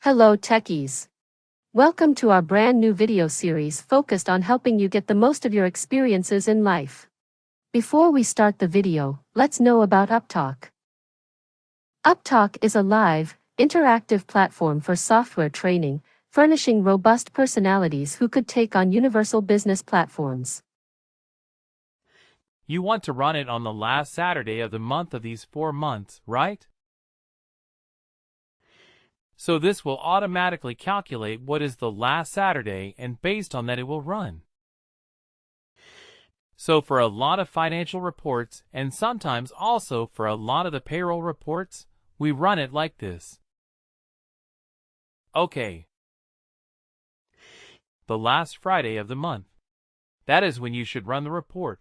Hello techies. Welcome to our brand new video series focused on helping you get the most of your experiences in life. Before we start the video, let's know about Upptalk. Upptalk is a live, interactive platform for software training, furnishing robust personalities who could take on universal business platforms. You want to run it on the last Saturday of the month of these 4 months, right? So this will automatically calculate what is the last Saturday, and based on that it will run. So for a lot of financial reports, and sometimes also for a lot of the payroll reports, we run it like this. Okay. The last Friday of the month. That is when you should run the report.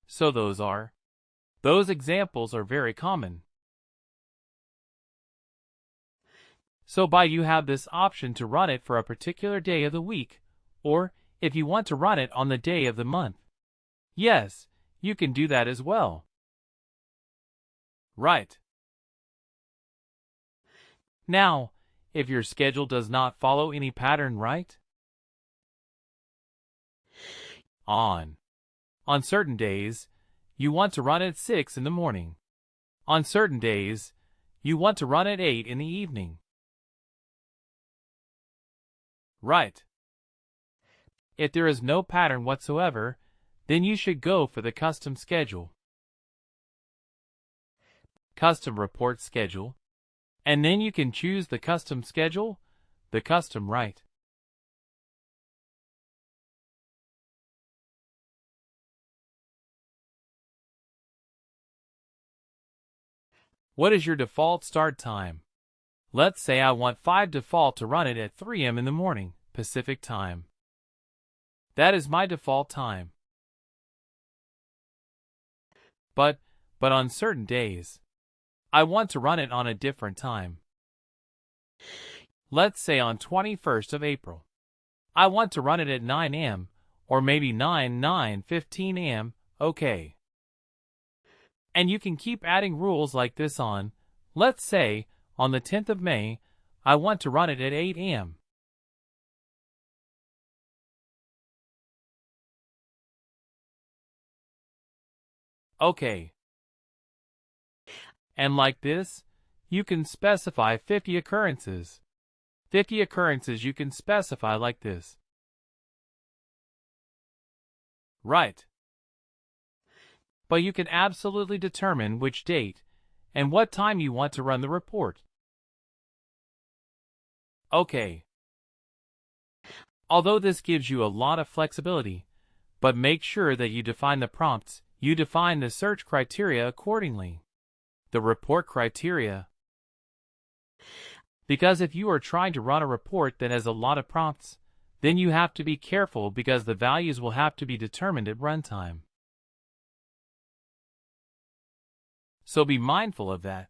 So those examples are very common. So you have this option to run it for a particular day of the week, or if you want to run it on the day of the month. Yes, you can do that as well. Right. Now, if your schedule does not follow any pattern, right? On certain days, you want to run at 6 in the morning. On certain days, you want to run at 8 in the evening. Right. If there is no pattern whatsoever, then you should go for the custom schedule. Custom report schedule. And then you can choose the custom schedule, the custom right. What is your default start time? Let's say I want 5 default to run it at 3 a.m. in the morning, Pacific time. That is my default time. But on certain days, I want to run it on a different time. Let's say on 21st of April. I want to run it at 9 a.m. or maybe 9:15 a.m. Okay. And you can keep adding rules like this on, let's say, on the 10th of May, I want to run it at 8 a.m. Okay. And like this, you can specify 50 occurrences. 50 occurrences you can specify like this. Right. But you can absolutely determine which date and what time you want to run the report. Okay. Although this gives you a lot of flexibility, but make sure that you define the prompts, you define the search criteria accordingly. The report criteria. Because if you are trying to run a report that has a lot of prompts, then you have to be careful because the values will have to be determined at runtime. So be mindful of that.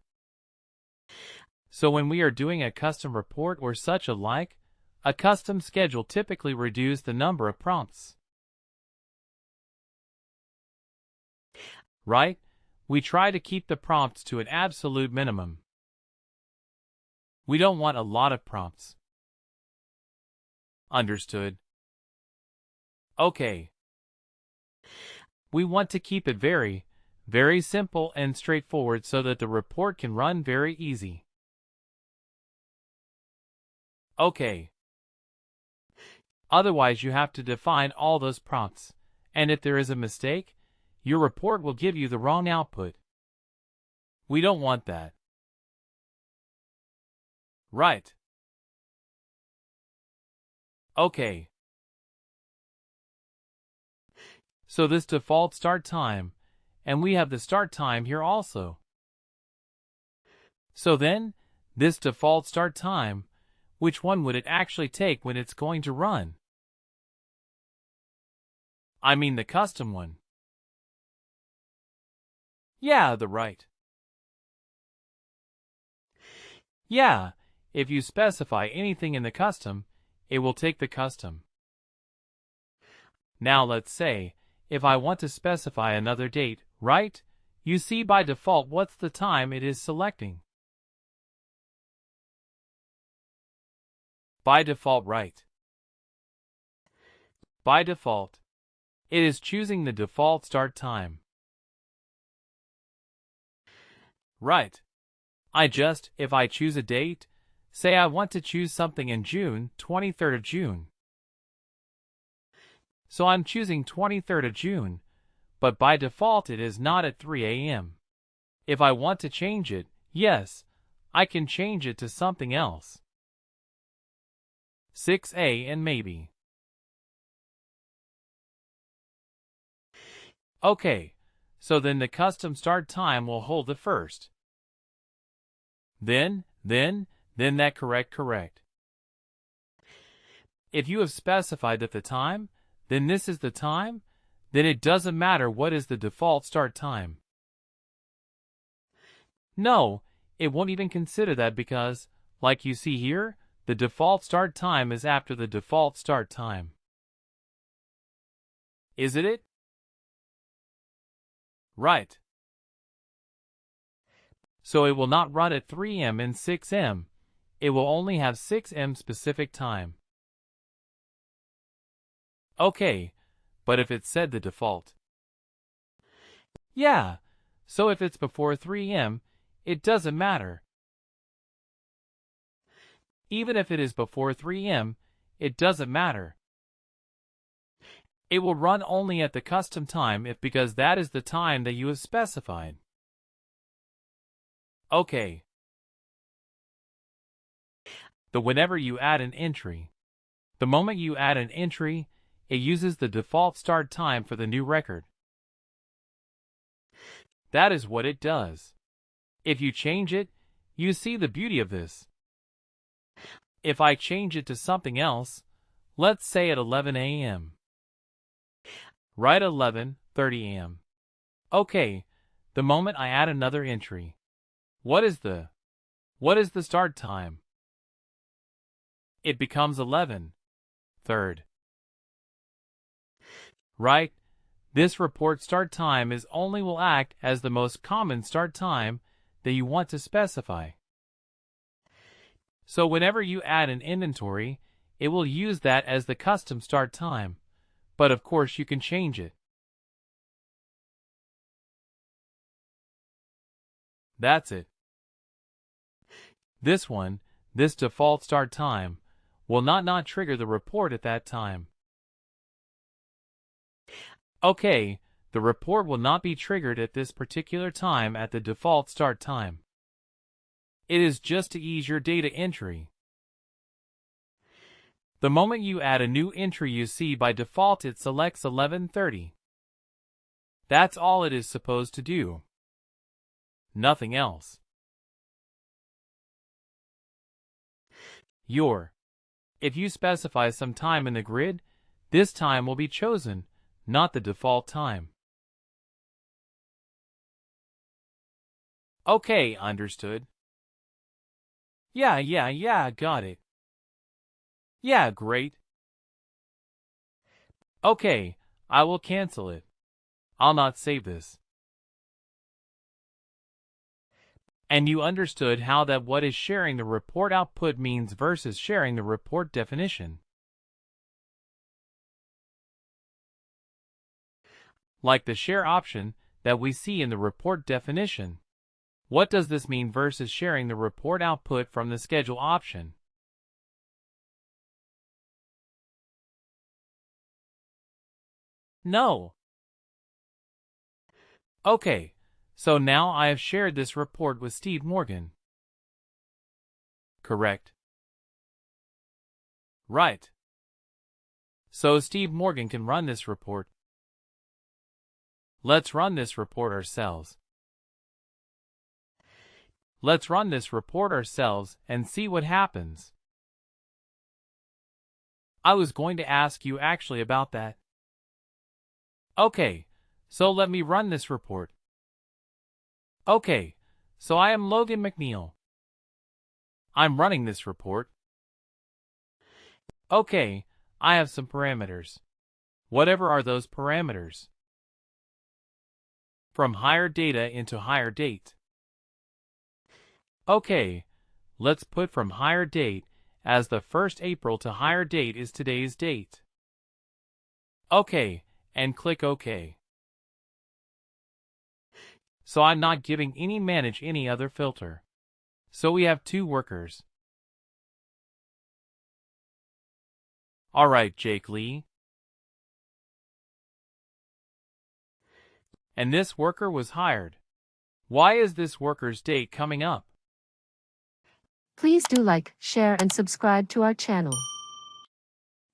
So when we are doing a custom report or such alike, a custom schedule typically reduces the number of prompts. Right? We try to keep the prompts to an absolute minimum. We don't want a lot of prompts. Understood? Okay. We want to keep it very, very simple and straightforward so that the report can run very easy. Okay. Otherwise you have to define all those prompts, and if there is a mistake, your report will give you the wrong output. We don't want that. Right. Okay. So this default start time, and we have the start time here also. So then, this default start time, which one would it actually take when it's going to run? I mean the custom one. Yeah, the right. Yeah, if you specify anything in the custom, it will take the custom. Now let's say, if I want to specify another date, right? You see by default what's the time it is selecting. By default, right. By default, it is choosing the default start time. Right. If I choose a date, say I want to choose something in June, 23rd of June. So I'm choosing 23rd of June, but by default it is not at 3 a.m. If I want to change it, yes, I can change it to something else. 6 a.m. maybe. Okay, so then the custom start time will hold the first. Then that correct. If you have specified that the time, then this is the time, then it doesn't matter what is the default start time. No, it won't even consider that because, like you see here, the default start time is after the default start time. Isn't it? Right. So it will not run at 3 m and 6 m. It will only have 6 m specific time. Okay, but if it said the default. Yeah, so if it's before 3 m, it doesn't matter. Even if it is before 3 m, it doesn't matter. It will run only at the custom time because that is the time that you have specified. Okay. Whenever you add an entry. The moment you add an entry, it uses the default start time for the new record. That is what it does. If you change it, you see the beauty of this. If I change it to something else, let's say at 11 a.m. Right, 11:30 a.m. Okay, the moment I add another entry. What is the start time? It becomes 11:30. Right? This report start time will act as the most common start time that you want to specify. So whenever you add an inventory, it will use that as the custom start time, but of course you can change it. That's it. This default start time, will not trigger the report at that time. Okay, the report will not be triggered at this particular time at the default start time. It is just to ease your data entry. The moment you add a new entry, you see by default it selects 11:30. That's all it is supposed to do. Nothing else. If you specify some time in the grid, this time will be chosen, not the default time. Okay, understood. Yeah, got it. Yeah, great. Okay, I will cancel it. I'll not save this. And you understood how that what is sharing the report output means versus sharing the report definition. Like the share option that we see in the report definition. What does this mean versus sharing the report output from the schedule option? No. Okay, so now I have shared this report with Steve Morgan. Correct. Right. So Steve Morgan can run this report. Let's run this report ourselves. Let's run this report ourselves and see what happens. I was going to ask you actually about that. Okay, so let me run this report. Okay, so I am Logan McNeil. I'm running this report. Okay, I have some parameters. Whatever are those parameters? From hire data into hire date. Okay, let's put from hire date as the 1st April to hire date is today's date. OK, and click OK. So I'm not giving any manage any other filter. So we have 2 workers. Alright, Jake Lee. And this worker was hired. Why is this worker's date coming up? Please do like, share and subscribe to our channel.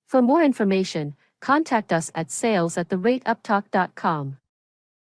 For more information, contact us at sales@upptalk.com.